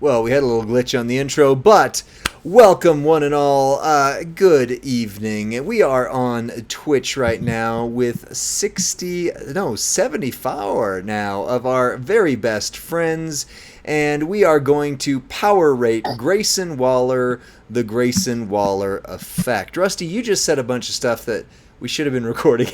Well, we had a little glitch on the intro, but welcome one and all. Good evening. We are on Twitch right now with 74 now of our very best friends, and we are going to power rate Grayson Waller, the Grayson Waller effect. Rusty, you just said a bunch of stuff that we should have been recording.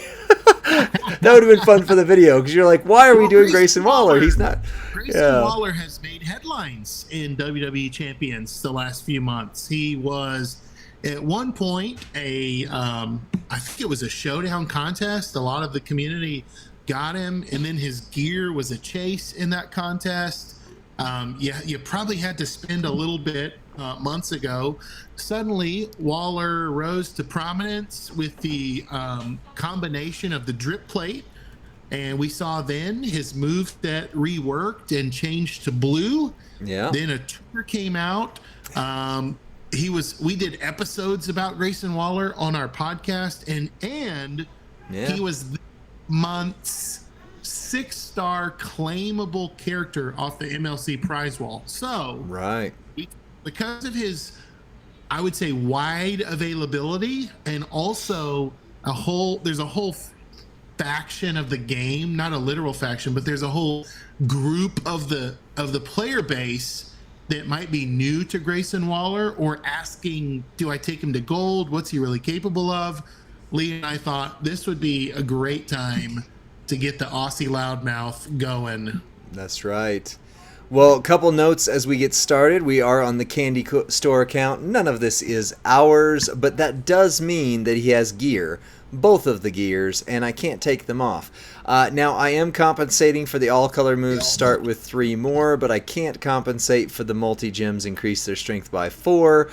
That would have been fun for the video because you're like, why are we doing Grayson Waller? He's not. Grayson Waller has made headlines in WWE Champions the last few months. He was at one point I think it was a showdown contest. A lot of the community got him, and then his gear was a chase in that contest. You probably had to spend a little bit months ago. Suddenly, Waller rose to prominence with the combination of the drip plate, and we saw then his move that reworked and changed to blue. Yeah. Then a tour came out. We did episodes about Grayson Waller on our podcast, and he was this month's 6-star claimable character off the MLC prize wall. So, right, because of his, I would say, wide availability, and also there's a whole faction of the game, not a literal faction, but there's a whole group of the player base that might be new to Grayson Waller or asking, do I take him to gold? What's he really capable of? Lee and I thought this would be a great time to get the Aussie loudmouth going. That's right. Well, a couple notes as we get started. We are on the Candy Store account. None of this is ours, but that does mean that he has gear. Both of the gears, and I can't take them off. Now, I am compensating for the all-color moves start with 3 more, but I can't compensate for the multi-gems increase their strength by 4.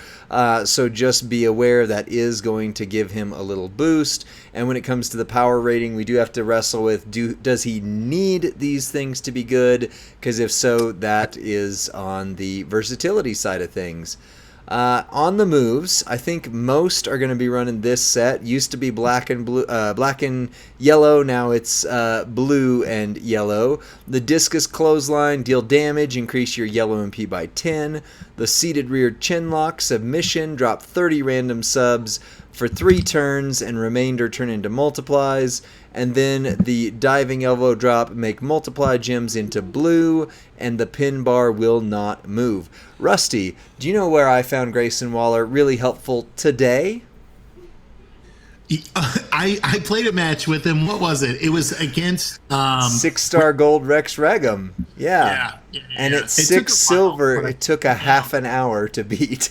So just be aware that is going to give him a little boost. And when it comes to the power rating, we do have to wrestle with, does he need these things to be good? Because if so, that is on the versatility side of things. On the moves, I think most are going to be running this set. Used to be black and blue, black and yellow. Now it's blue and yellow. The discus clothesline, deal damage, increase your yellow MP by 10. The seated rear chin lock submission, drop 30 random subs for 3 turns, and remainder turn into multiplies. And then the diving elbow drop, make multiply gems into blue, and the pin bar will not move. Rusty, do you know where I found Grayson Waller really helpful today? I played a match with him. What was it? It was against 6-star gold Rex Regum. Yeah. And at 6 silver, it took a half an hour to beat.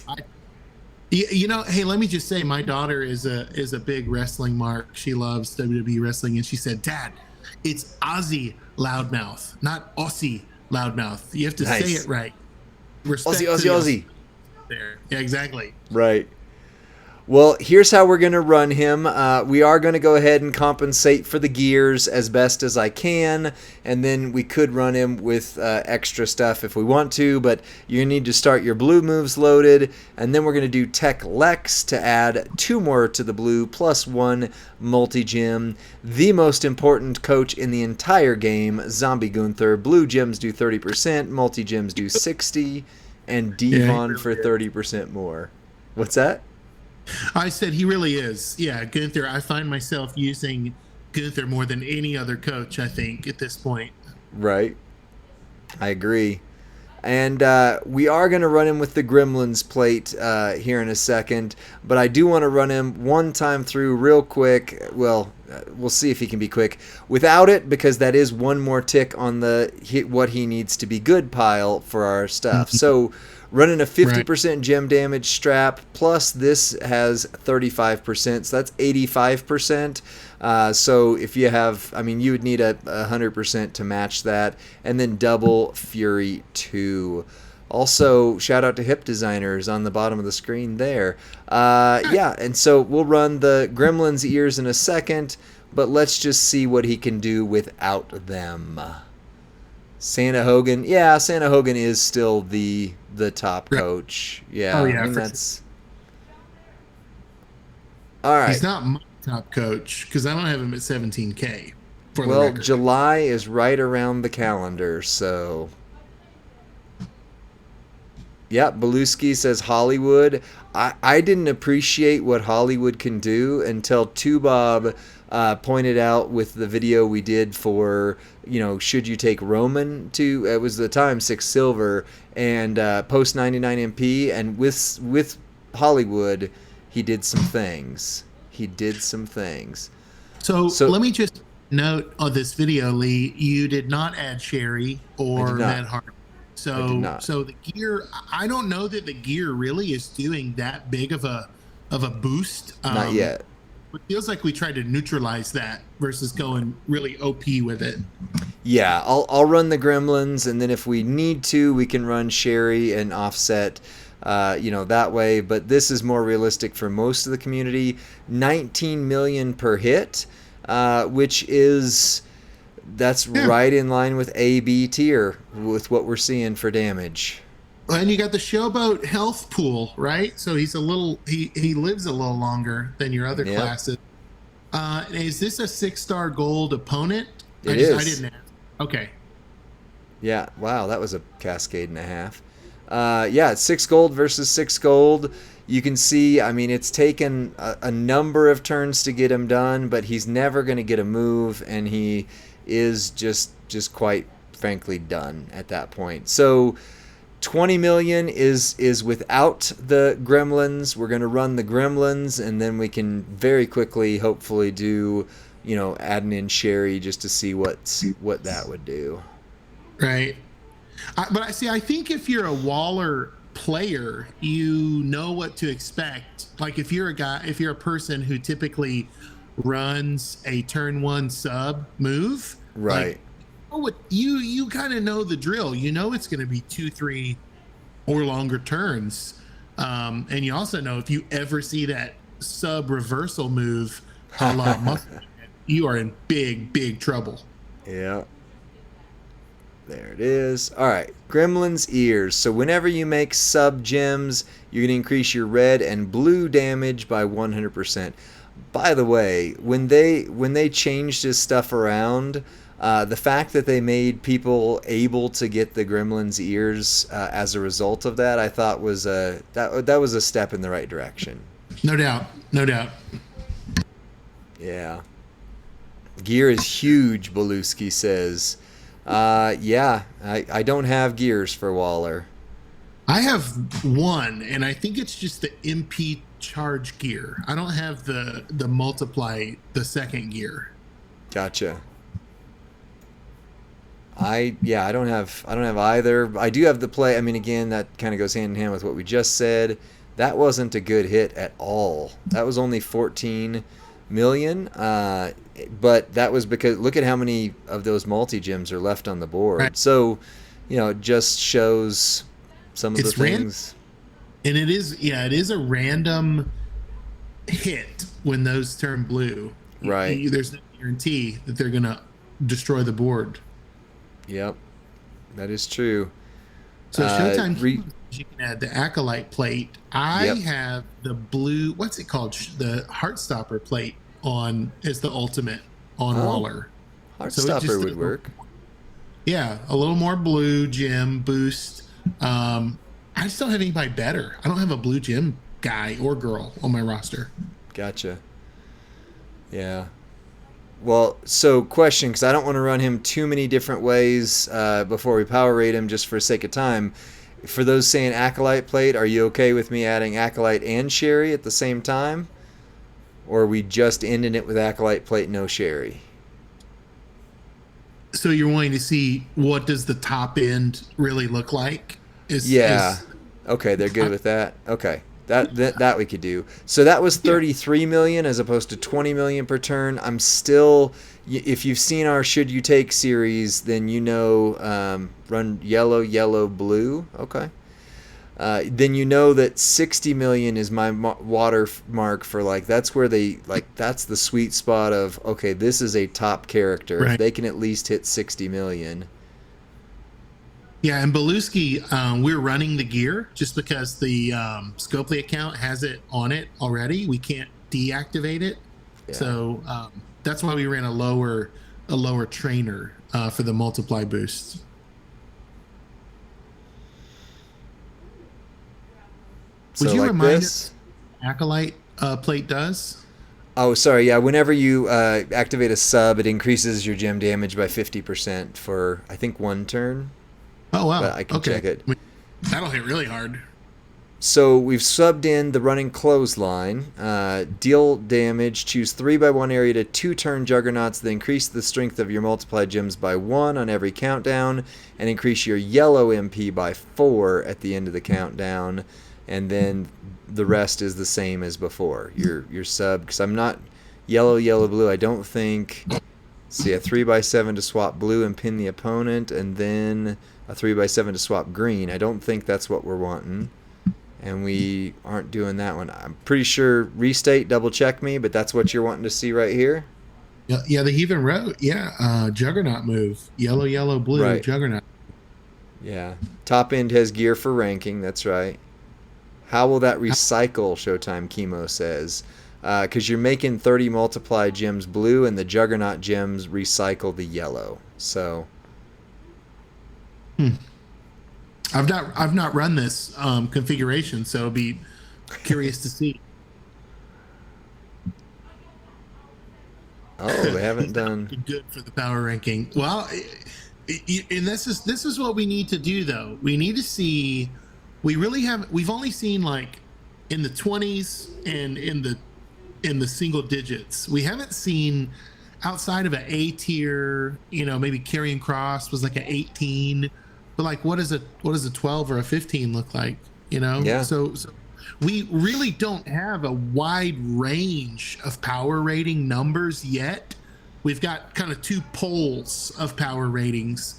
Hey, let me just say, my daughter is a big wrestling mark. She loves WWE wrestling, and she said, "Dad, it's Aussie loudmouth, not Aussie loudmouth. You have to say it right." Respect Aussie. There, yeah, exactly. Right. Well, here's how we're going to run him. We are going to go ahead and compensate for the gears as best as I can, and then we could run him with extra stuff if we want to, but you need to start your blue moves loaded, and then we're going to do Tech Lex to add 2 more to the blue, plus 1 multi-gem. The most important coach in the entire game, Zombie Gunther. Blue gems do 30%, multi-gems do 60%, and Devon for 30% more. What's that? I said he really is. Yeah, Gunther. I find myself using Gunther more than any other coach, I think, at this point. Right. I agree. And we are going to run him with the Gremlins plate here in a second, but I do want to run him one time through real quick. Well, we'll see if he can be quick without it, because that is one more tick on the what he needs to be good pile for our stuff. So running a 50% gem damage strap, plus this has 35%, so that's 85%. So if you have, you would need a 100% to match that, and then double Fury 2. Also, shout out to Hip Designers on the bottom of the screen there. And so we'll run the Gremlins ears in a second, but let's just see what he can do without them. Santa Hogan. Yeah, Santa Hogan is still the top coach. Yeah. Oh, yeah. That's... All right. He's not my top coach because I don't have him at 17K. Well, July is right around the calendar, so Yeah, Beluski says Hollywood. I didn't appreciate what Hollywood can do until Tubob pointed out with the video we did for, should you take Roman to, it was the time 6 silver and post 99 MP, and with Hollywood, he did some things. So let me just note on this video, Lee, you did not add Sherry or Matt Hardy. So the gear, I don't know that the gear really is doing that big of a boost. Not yet. It feels like we tried to neutralize that versus going really OP with it. Yeah, I'll run the Gremlins, and then if we need to, we can run Sherry and offset, that way. But this is more realistic for most of the community. 19 million per hit, which is... That's right in line with A-B tier with what we're seeing for damage. And you got the Showboat health pool, right? So he's he lives a little longer than your other classes. Is this a 6-star gold opponent? It is. I didn't ask. Okay. Yeah. Wow, that was a cascade and a half. It's 6 gold versus 6 gold. You can see, it's taken a number of turns to get him done, but he's never going to get a move, and he is just quite frankly done at that point. So 20 million is without the Gremlins. We're going to run the Gremlins, and then we can very quickly hopefully do, adding in Sherry just to see what that would do. Right. But I think if you're a Waller player, you know what to expect. Like if you're a person who typically runs a turn 1 sub move, right? You kind of know the drill. You know it's going to be 2, 3, or longer turns, and you also know if you ever see that sub reversal move, a la muscle, you are in big trouble. Yeah. There it is. All right, Gremlin's ears. So whenever you make sub gems, you're going to increase your red and blue damage by 100%. By the way, when they changed his stuff around, the fact that they made people able to get the Gremlin's ears as a result of that, I thought was that was a step in the right direction. No doubt. Yeah. Gear is huge, Beluski says. I don't have gears for Waller. I have one, and I think it's just the MP charge gear. I don't have the multiply, the second gear. Gotcha. I don't have either. I do have the play. Again, that kind of goes hand in hand with what we just said. That wasn't a good hit at all. That was only 14 million. But that was because look at how many of those multi-gems are left on the board. Right. So, it just shows some of the things. And it is a random hit when those turn blue. Right. There's no guarantee that they're going to destroy the board. Yep. That is true. So Showtime, you can add the Acolyte plate. I have the blue, what's it called? The Heartstopper plate as the ultimate on Waller. Heartstopper would work. Yeah, a little more blue gem boost. I just don't have anybody better. I don't have a blue gem guy or girl on my roster. Gotcha. Yeah. Well, so question, because I don't want to run him too many different ways before we power rate him just for sake of time. For those saying Acolyte plate, are you okay with me adding Acolyte and Sherry at the same time? Or are we just ending it with Acolyte plate, no Sherry? So you're wanting to see what does the top end really look like? Okay, they're good with that. Okay. That we could do. So that was 33 million as opposed to 20 million per turn. I'm still, if you've seen our Should You Take series, then run yellow, blue. Okay. Then that 60 million is my watermark for that's where that's the sweet spot of, okay, this is a top character. Right. They can at least hit 60 million. Yeah, and Beluski, we're running the gear just because the Scopely account has it on it already. We can't deactivate it, so that's why we ran a lower trainer for the multiply boost. So Would you like remind this. us what Acolyte plate does? Oh, sorry. Yeah, whenever you activate a sub, it increases your gem damage by 50% for I think one turn, Oh but wow. I can Okay. check it. That'll hit really hard. So we've subbed in the running clothesline. Deal damage. Choose 3/1 area to 2 turn juggernauts that increase the strength of your multiplied gems by 1 on every countdown, and increase your yellow MP by 4 at the end of the countdown. And then the rest is the same as before. Your sub, because I'm not yellow, yellow, blue. I don't think. See, a 3/7 to swap blue and pin the opponent, and then a 3/7 to swap green. I don't think that's what we're wanting. And we aren't doing that one. I'm pretty sure restate, double check me, but that's what you're wanting to see right here. Yeah, yeah, they even wrote, Juggernaut move. Yellow, yellow, blue, Right. Juggernaut. Yeah. Top end has gear for ranking. That's right. How will that recycle? Showtime Chemo says. Because you're making 30 multiplied gems blue, and the Juggernaut gems recycle the yellow. So. I've not run this configuration, so it'll be curious to see. Oh, they haven't done. Good for the power ranking. Well, and this is what we need to do though. We need to see. We've only seen like in the 20s and in the single digits. We haven't seen outside of an A tier. Maybe Karrion Kross was like an 18. But like, what does a 12 or a 15 look like? Yeah. So we really don't have a wide range of power rating numbers yet. We've got kind of two poles of power ratings.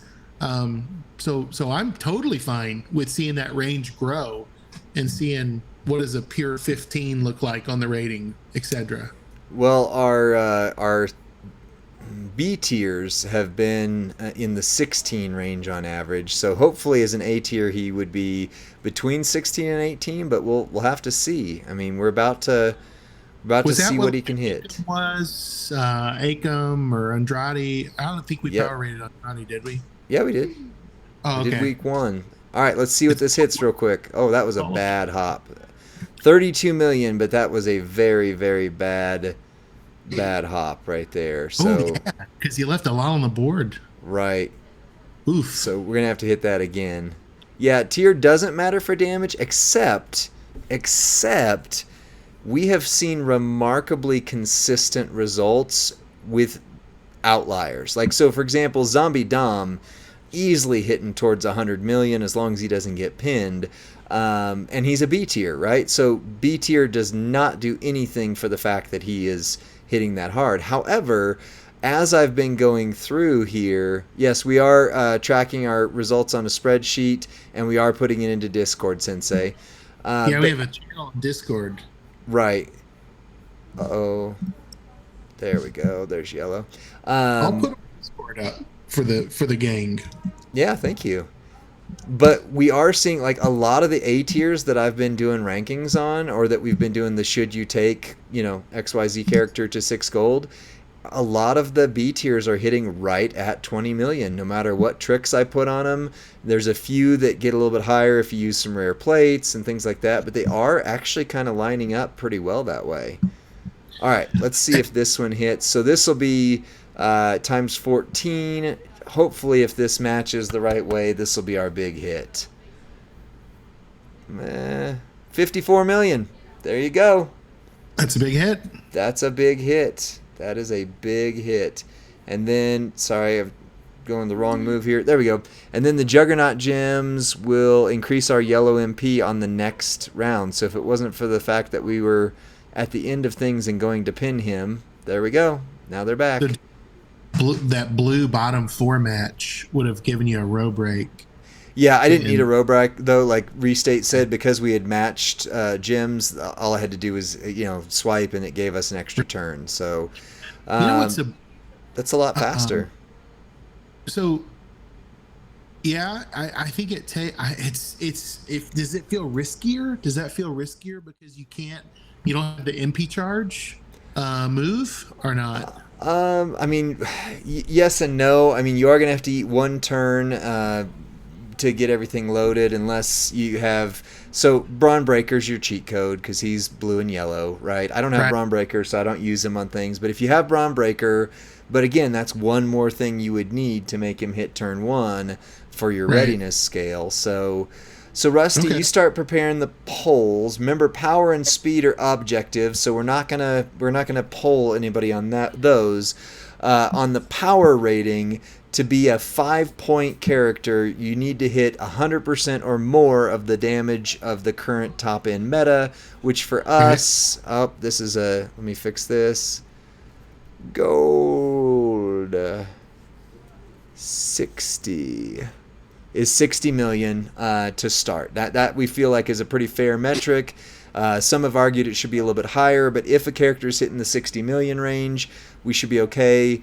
So I'm totally fine with seeing that range grow and seeing what does a pure 15 look like on the rating, etc. Well, our B tiers have been in the 16 range on average. So hopefully, as an A tier, he would be between 16 and 18. But we'll have to see. I mean, we're about to see what he can hit. Was Akam or Andrade? I don't think we power rated Andrade, did we? Yeah, we did. Oh, we okay. did week 1. All right, let's see what this hits real quick. Oh, that was a bad hop. 32 million, but that was a very, very bad hop right there. So because you left a lot on the board. Right. Oof. So we're gonna have to hit that again. Yeah, tier doesn't matter for damage, except we have seen remarkably consistent results with outliers. Like, so for example, Zombie Dom easily hitting towards 100 million as long as he doesn't get pinned. And he's a B tier, right? So B tier does not do anything for the fact that he is hitting that hard. However, as I've been going through here, yes, we are tracking our results on a spreadsheet, and we are putting it into Discord, Sensei. We have a channel on Discord. Right. Uh-oh. There we go. There's yellow. I'll put a Discord up for the gang. Yeah, thank you. But we are seeing like a lot of the A tiers that I've been doing rankings on, or that we've been doing the should you take, XYZ character to 6 gold. A lot of the B tiers are hitting right at 20 million, no matter what tricks I put on them. There's a few that get a little bit higher if you use some rare plates and things like that, but they are actually kind of lining up pretty well that way. All right, let's see if this one hits. So this will be times 14. Hopefully, if this matches the right way, this will be our big hit. 54 million. There you go. That's a big hit. That's a big hit. That is a big hit. And then, sorry, I'm going the wrong move here. There we go. And then the Juggernaut gems will increase our yellow MP on the next round. So if it wasn't for the fact that we were at the end of things and going to pin him, there we go. Now they're back. That blue bottom 4 match would have given you a row break. Yeah, I didn't need a row break, though. Like Restate said, because we had matched gems, all I had to do was, swipe, and it gave us an extra turn. So that's a lot faster. So, yeah, I think does it feel riskier? Does that feel riskier because you don't have the MP charge move or not? Yes and no. I mean, you are going to have to eat 1 turn to get everything loaded unless you have. So Braun Breaker's your cheat code because he's blue and yellow, right? I don't have Right. Braun Breaker, so I don't use him on things. But if you have Braun Breaker, but again, that's one more thing you would need to make him hit turn 1 for your Right. readiness scale. So Rusty, Okay. you start preparing the polls. Remember, power and speed are objectives, so we're not gonna poll anybody on those. On the power rating, to be a 5-point character, you need to hit 100% or more of the damage of the current top end meta, which for Right. us, let me fix this. Gold 60 is 60 million to start. That we feel like is a pretty fair metric. Some have argued it should be a little bit higher, but if a character is hitting the 60 million range, we should be okay.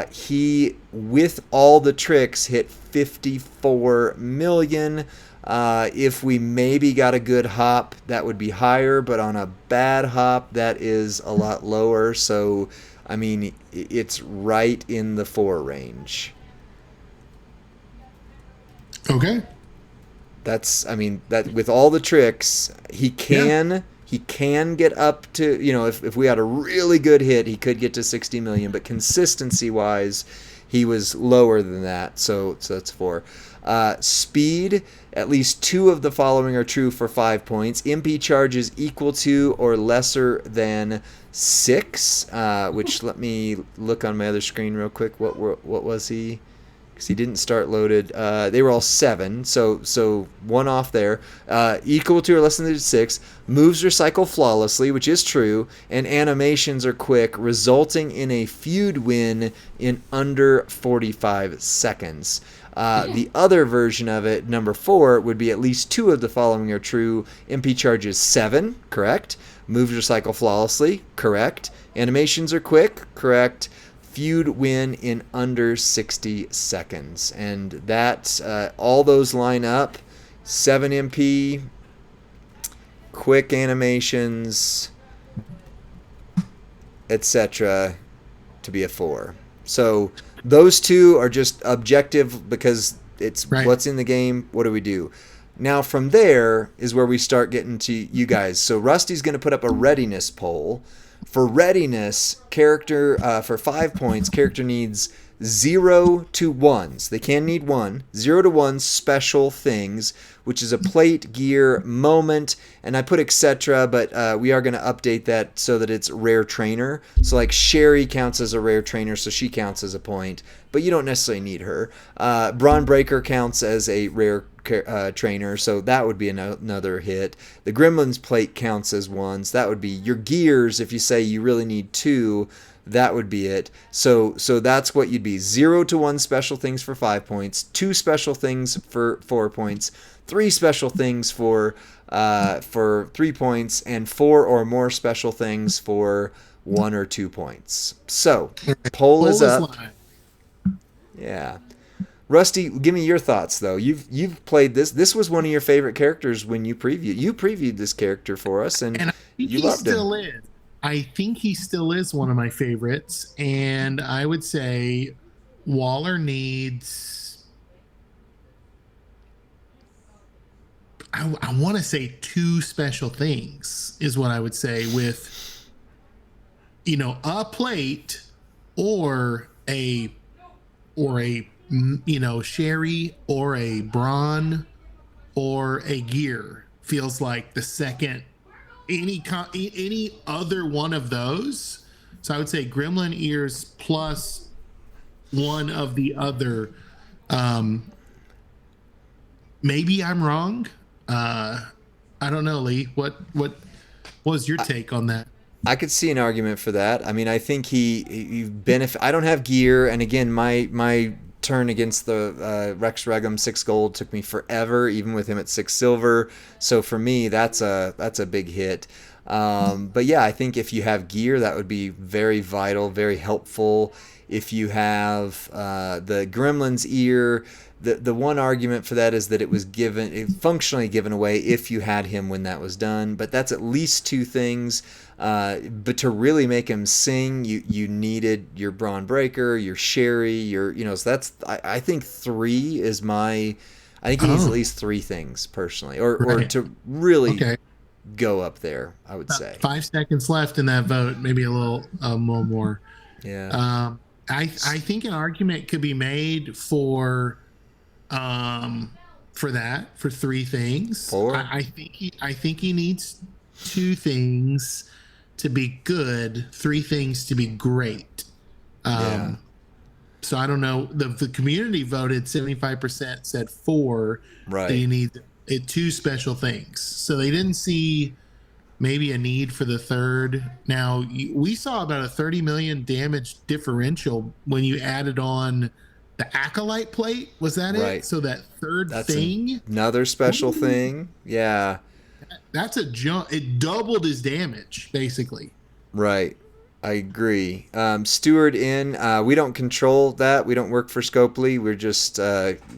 He, with all the tricks, hit 54 million. If we maybe got a good hop, that would be higher, but on a bad hop, that is a lot lower. So, I mean, it's right in the 4 range. Okay. That with all the tricks, he can get up to, if we had a really good hit, he could get to 60 million, but consistency wise, he was lower than that. So that's 4. Speed, at least 2 of the following are true for 5 points. MP charges equal to or lesser than 6, which let me look on my other screen real quick. What was he? Because he didn't start loaded. They were all 7, so 1 off there. Equal to or less than 6. Moves recycle flawlessly, which is true, and animations are quick, resulting in a feud win in under 45 seconds. The other version of it, number 4, would be at least 2 of the following are true. MP charges 7, correct. Moves recycle flawlessly, correct. Animations are quick, correct. Feud win in under 60 seconds. And that, all those line up. 7 MP, quick animations, etc. to be a 4. So those 2 are just objective because it's Right. what's in the game. What do we do? Now from there is where we start getting to you guys. So Rusty's going to put up a readiness poll. For readiness, character for 5 points, character needs 0 to 1s. They can need 1. 0 to 1 special things, which is a plate, gear, moment, and I put etc., but we are going to update that so that it's rare trainer. So like Sherry counts as a rare trainer, so she counts as a point, but you don't necessarily need her. Braun Breaker counts as a rare trainer, so that would be another hit. The Gremlins plate counts as 1s. That would be your gears. If you say you really need 2, that would be it. So that's what you'd be. 0 to 1 special things for 5 points, 2 special things for 4 points, 3 special things for 3 points, and 4 or more special things for 1 or 2 points. So poll is up. live. Yeah. Rusty, give me your thoughts though. You've played this. This was one of your favorite characters when you previewed this character for us, and And I think you he loved still him. is. I think he still is one of my favorites. And I would say Waller needs, I want to say 2 special things is what I would say with, a plate or a Sherry or a Braun or a gear feels like the second any other one of those. So I would say Gremlin ears plus one of the other. Maybe I'm wrong. I don't know, Lee. What was your take on that? I could see an argument for that. I mean, I think he benefit. I don't have gear, and again, my turn against the Rex Regum 6 gold took me forever, even with him at 6 silver. So for me, that's a big hit. But yeah, I think if you have gear, that would be very vital, very helpful. If you have the Gremlin's ear, the one argument for that is that it was functionally given away if you had him when that was done. But that's at least 2 things. But to really make him sing, you needed your Braun Breaker, your Sherry, so that's I think 3 is my. I think he needs at Oh, least 3 things personally, or right. to really Okay. go up there. I would About say. 5 seconds left in that vote. Maybe a little more. Yeah. Um, I think an argument could be made um, for that for 3 things. Four. I think he needs 2 things to be good, 3 things to be great. Yeah. Um, so I don't know. The community voted 75% said 4 that Right. you need 2 special things. So they didn't see maybe a need for the third. Now we saw about a 30 million damage differential when you added on the acolyte plate. Was that it? Right. So that third That's thing, another special ooh, thing. Yeah. that's a jump. It doubled his damage basically. Right. I agree. Steward in. We don't control that. We don't work for Scopely. We're just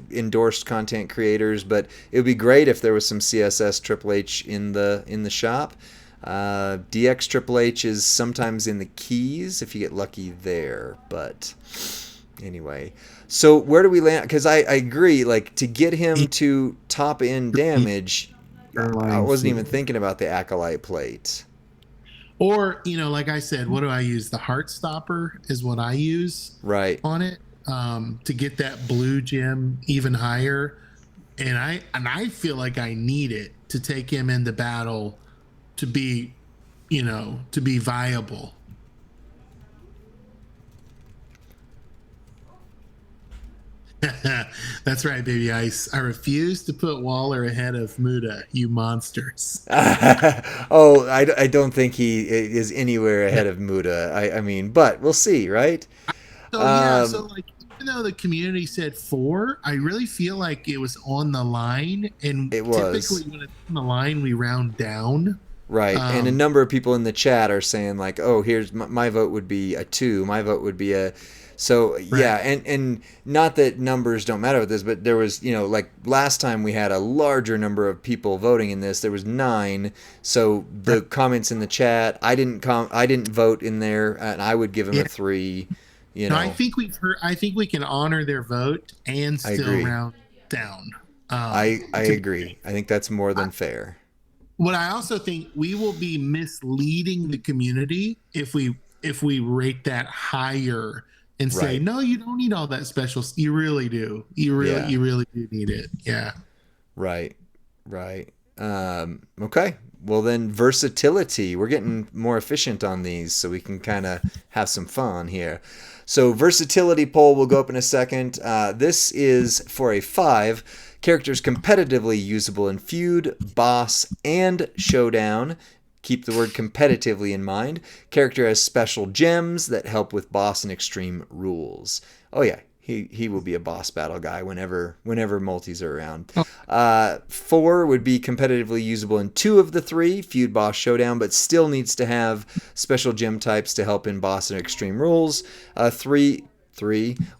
endorsed content creators. But it would be great if there was some CSS Triple H in the shop. DX Triple H is sometimes in the keys if you get lucky there. But anyway, so where do we land? Because I agree. Like to get him to top end damage, I Airline wasn't even field. thinking about the acolyte plate. Or, like I said, what do I use? The heart stopper is what I use Right. on it to get that blue gem even higher. And I feel like I need it to take him into battle to be, to be viable. That's right, baby ice. I refuse to put Waller ahead of Muda, you monsters. Oh, I don't think he is anywhere ahead of Muda. I mean, but we'll see, right? So yeah, so Um, like even though the community said 4, I really feel like it was on the line, and it typically was. when it's on the line, we round down. Right. And a Um, number of people in the chat are saying like, "Oh, here's my vote would be a 2. My vote would be a." So, yeah, right. and not that numbers don't matter with this, but there was, like last time we had a larger number of people voting in this. There was 9. So Right. the comments in the chat, I didn't vote in there, and I would give him a Yeah. 3, you No, I know. think we've heard. I think we can honor their vote and I still agree. round down. I To be agree. I think that's more than fair. what I also think we will be misleading the community if we rate that higher and say Right. no, you don't need all that special. You really do. Yeah. You really do need it. Yeah. Right. Right. Okay. Well, then, versatility. We're getting more efficient on these so we can kind of have some fun here. So, versatility poll will go up in a second. This is for a 5. Characters competitively usable in feud, boss, and showdown. Keep the word competitively in mind. Character has special gems that help with boss and extreme rules. Oh, yeah. He will be a boss battle guy whenever multis are around. 4 would be competitively usable in 2 of the 3, feud, boss, showdown, but still needs to have special gem types to help in boss and extreme rules. 3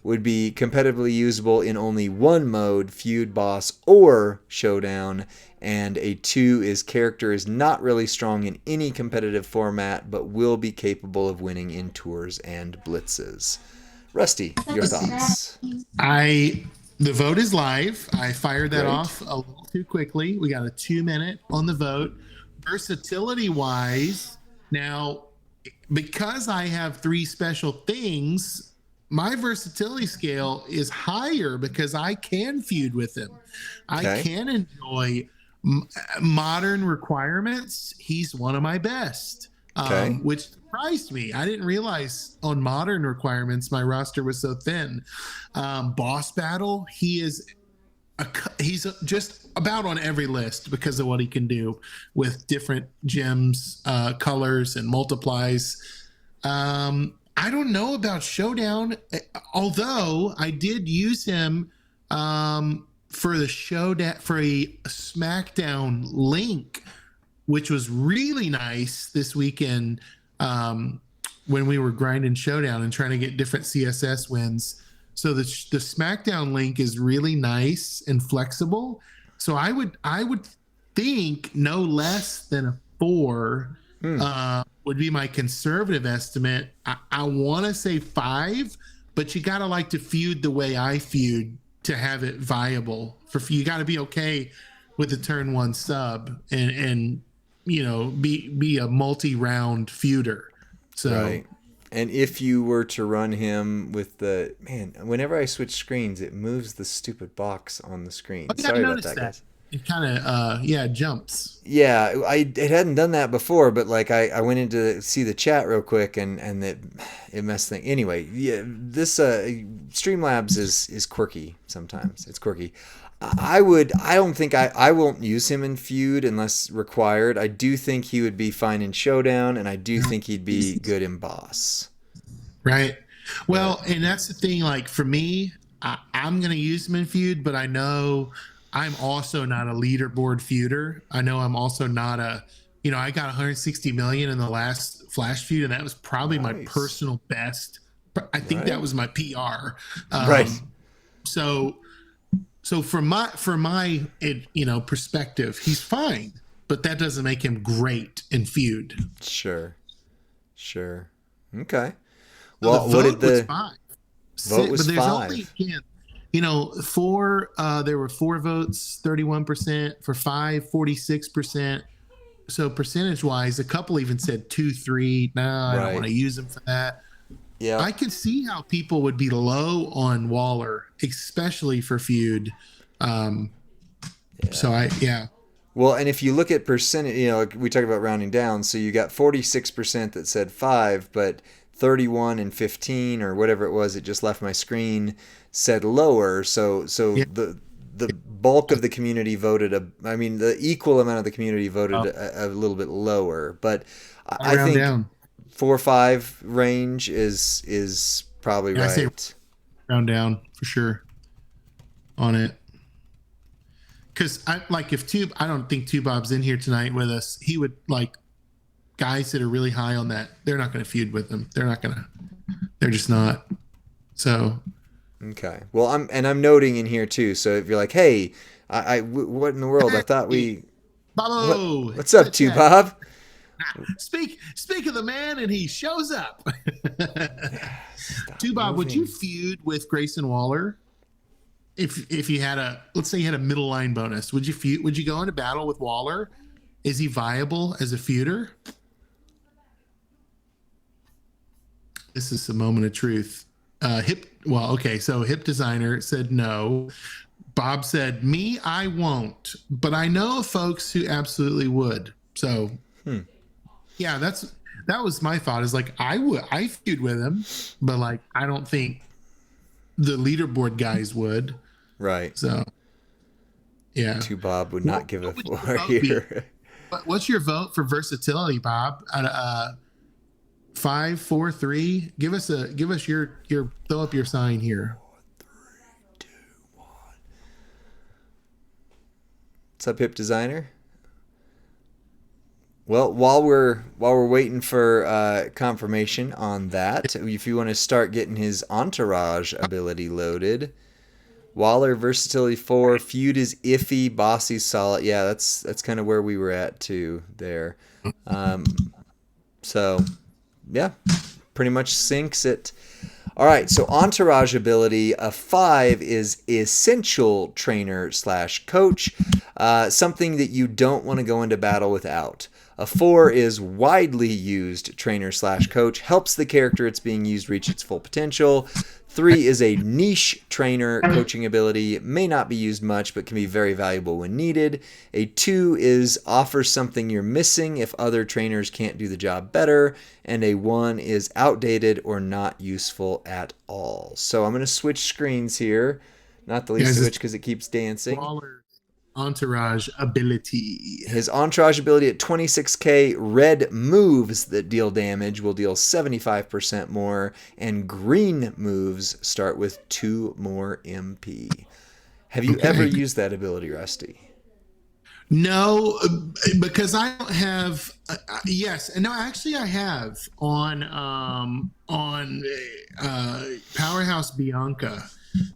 would be competitively usable in only 1 mode, feud, boss, or showdown. And a 2 is character is not really strong in any competitive format, but will be capable of winning in tours and blitzes. Rusty, your thoughts? I the vote is live. I fired that Great. off a little too quickly. We got a 2 minute on the vote. Versatility wise, now because I have 3 special things, my versatility scale is higher because I can feud with him. I Okay. can enjoy modern requirements. He's one of my best, Okay. which surprised me. I didn't realize on modern requirements my roster was so thin. Boss battle, he's just about on every list because of what he can do with different gems, colors, and multiplies. I don't know about showdown, although I did use him for the showdown for a SmackDown link, which was really nice this weekend when we were grinding showdown and trying to get different CSS wins. So the SmackDown link is really nice and flexible. So I would think no less than a 4 would be my conservative estimate. I want to say 5, but you got to like to feud the way I feud to have it viable. You got to be okay with the turn one sub and be a multi-round feuder. So Right. And if you were to run him with the man, whenever I switch screens, it moves the stupid box on the screen. yeah, I Sorry about noticed that, that. guys. It kind of jumps. Yeah, it hadn't done that before, but like I went in to see the chat real quick and it messed thing. Anyway, yeah, this Streamlabs is quirky sometimes. It's quirky. I don't think I won't use him in feud unless required. I do think he would be fine in showdown, and I do think he'd be good in boss. Right. But Well, and that's the thing. Like for me, I'm going to use him in feud, but I know I'm also not a leaderboard feuder. I know I'm also not I got 160 million in the last Flash feud, and that was probably my nice. personal best. I think that Right. was my PR. Right. So, so from my perspective, he's fine, but that doesn't make him great in feud. Sure. Sure. Okay. So the Well, what did vote was the fine. vote was But there's only five? again, four. There were four votes, 31% for five, 46%. So percentage wise, a couple even said 2, 3. No, I don't want Right. to use them for that. Yeah. I could see how people would be low on Waller, especially for feud. Um, so Yeah. yeah, Well, and if you look at percentage, like we talked about rounding down, so you got 46% that said 5, but 31 and 15 or whatever it was, it just left my screen, said lower. So yeah, the bulk of the community voted I mean the equal amount of the community voted I'll a little bit lower, but I round think down. 4 or 5 range is probably Yeah, I say right. round down for sure on it. Because I don't think Two Bob's in here tonight with us. He would like guys that are really high on that. They're not going to feud with them. They're just not. So Okay. Well, I'm noting in here too. So if you're like, "Hey, what in the world? I thought hey, we Bobo, what's up, the two chat. Bob?" Speak of the man, and he shows up. Stop Two Bob, would you moving. feud with Grayson Waller if you had let's say you had a middle line bonus? Would you go into battle with Waller? Is he viable as a feuder? This is a moment of truth. So Hip Designer said no. Bob said, me, I won't. But I know folks who absolutely would. So Hmm. yeah, that was my thought is like I feud with him, but like I don't think the leaderboard guys would. Right. So yeah. Two Bob would not What, give a what would your floor vote be? here. What's your vote for versatility, Bob? Out of 5, 4, 3. Give us your throw up your sign here. What's up, Hip Designer? Well, while we're waiting for confirmation on that, if you want to start getting his entourage ability loaded, Waller versatility 4, feud is iffy, bossy solid. Yeah, that's kind of where we were at too there. So yeah, pretty much sinks it. All right, so entourage ability, a 5 is essential trainer slash coach, something that you don't want to go into battle without. A 4 is widely used trainer slash coach, helps the character it's being used reach its full potential. 3 is a niche trainer coaching ability, may not be used much but can be very valuable when needed. A 2 is offers something you're missing if other trainers can't do the job better. And a 1 is outdated or not useful at all. So I'm going to switch screens here, not the Yeah, least this of is which because it keeps dancing. Waller's entourage ability. His entourage ability at 26k, red moves that deal damage will deal 75% more, and green moves start with 2 more MP. Have you ever Okay. used that ability, Rusty? No, because I don't have. Yes, and no, actually, I have on Powerhouse Bianca.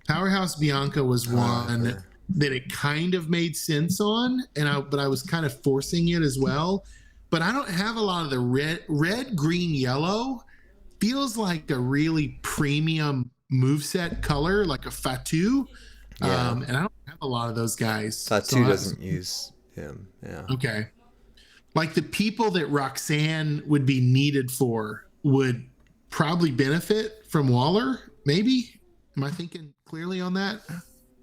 Powerhouse Bianca was one Her. that it kind of made sense on, but I was kind of forcing it as well. But I don't have a lot of the red, green, yellow. Feels like a really premium moveset color, like a Fatu. Yeah. And I don't have a lot of those guys. Fatu doesn't use him. Yeah. Okay. Like the people that Roxanne would be needed for would probably benefit from Waller, maybe? Am I thinking clearly on that?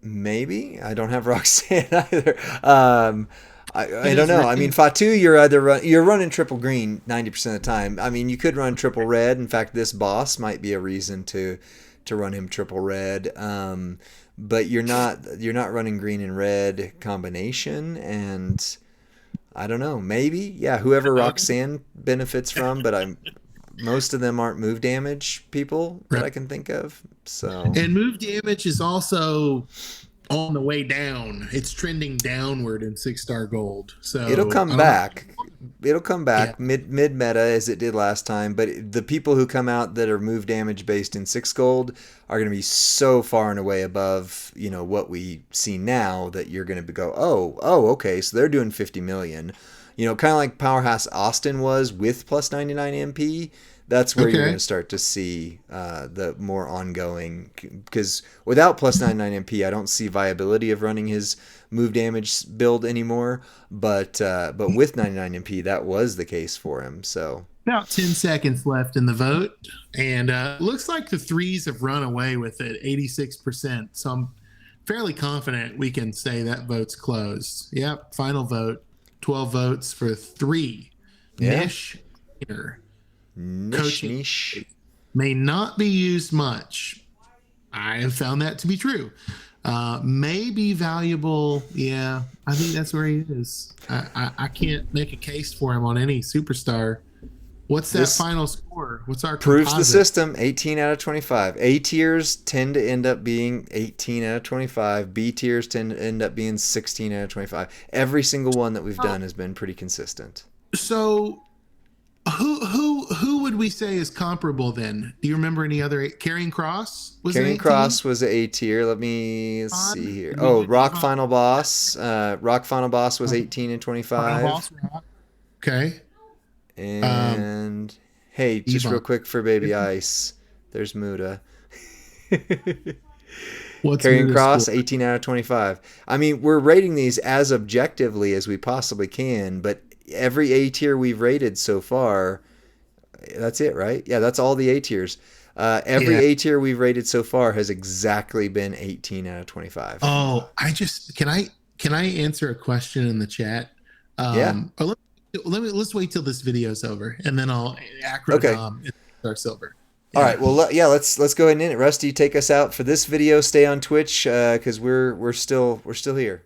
Maybe. I don't have Roxanne either. I don't is know. I written- mean, Fatu, you're running triple green 90% of the time. I mean, you could run triple red. In fact, this boss might be a reason to run him triple red. But you're not running green and red combination, and I don't know. Maybe, yeah, whoever Roxanne benefits from, but most of them aren't move damage people that I can think of. So And move damage is also on the way down. It's trending downward in 6-star gold. So it'll come I don't back. It'll come back Yeah. mid meta as it did last time. But the people who come out that are move damage based in 6 gold are going to be so far and away above what we see now that you're going to go, oh, okay, so they're doing 50 million. Kind of like Powerhouse Austin was with plus 99 MP. That's where you're Okay. going to start to see the more ongoing, because without plus 99 MP, I don't see viability of running his move damage build anymore. But with 99 MP, that was the case for him. So About 10 seconds left in the vote. And looks like the threes have run away with it, 86%. So I'm fairly confident we can say that vote's closed. Yep, final vote, 12 votes for 3. Yeah. Niche niche, Coaching. niche. may not be used much. I have found that to be true. May be valuable. Yeah, I think that's where he is. I can't make a case for him on any superstar. What's that This final score? What's our Proves the composite? system. 18 out of 25. A tiers tend to end up being 18 out of 25. B tiers tend to end up being 16 out of 25. Every single one that we've done has been pretty consistent. So, who would we say is comparable then? Do you remember any other? Carrying Cross was an Carrying 18? Cross was an A tier. Let's see here. Did we Oh, get Rock Devon? Final Boss. Rock Final Boss was 18 and Final 25. boss rock. Okay. And hey, just Devon. real quick for Baby Ice, there's Muda. What's Carrying Muda's Cross, score? 18 out of 25. I mean, we're rating these as objectively as we possibly can, but every A tier we've rated so far, that's it, right? Yeah, that's all the A tiers. Every Yeah. A tier we've rated so far has exactly been 18 out of 25. Oh, can I answer a question in the chat? Yeah. Or let's wait till this video's over, and then I'll acrodom our silver. All right. Well, let's go ahead and end it. Rusty, take us out for this video. Stay on Twitch because we're still here.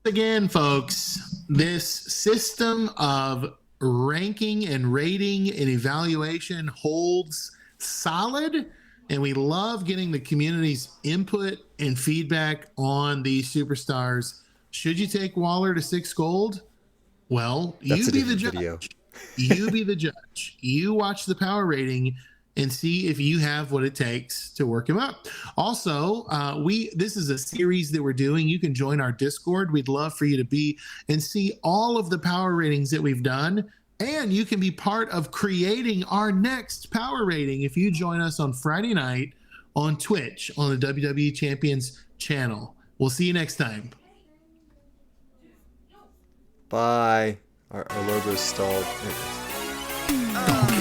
Again, folks, this system of ranking and rating and evaluation holds solid, and we love getting the community's input and feedback on these superstars. Should you take Waller to 6 gold? Well, That's you a be the different judge. video. You be the judge. You watch the power rating and see if you have what it takes to work him up. Also, this is a series that we're doing. You can join our Discord. We'd love for you to be and see all of the power ratings that we've done. And you can be part of creating our next power rating if you join us on Friday night on Twitch on the WWE Champions channel. We'll see you next time. Bye. Our logo's stalled. There it is.